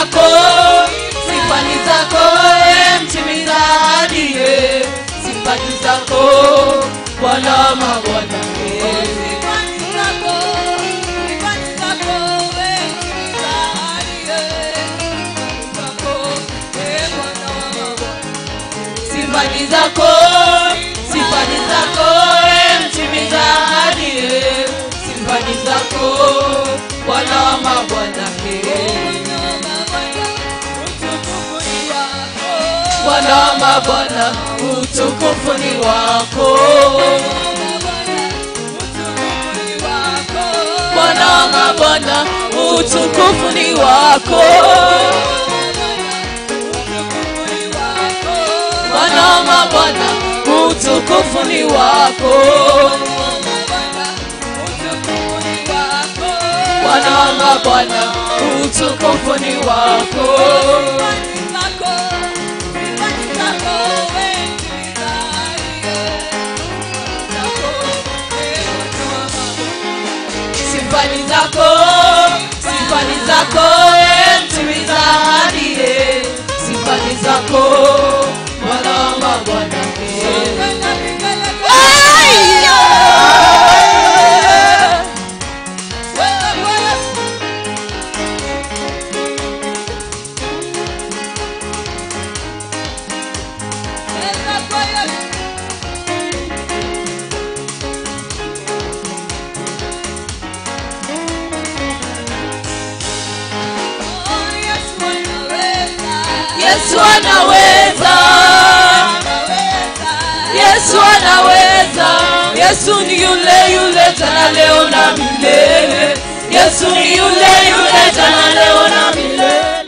zako, sifa ni zako, mtimiza ahadi. Sifa ni zako, Bwana wa mabwana. Sifa ni zako, mtimiza ahadi. Sifa ni zako, Bwana wa mabwana. Bwana wa mabwana, utukufu ni wako. Bwana wa mabwana, utukufu ni wako. Bwana wa mabwana, utukufu ni wako. Bwana wa mabwana, utukufu ni wako. Sifa ni zako, mtimiza ahadi. Sifa ni zako, Bwana wa mabwana. Yesu anaweza, Yesu anaweza. Yesu ni yule yule jana leo na milele. Yesu ni yule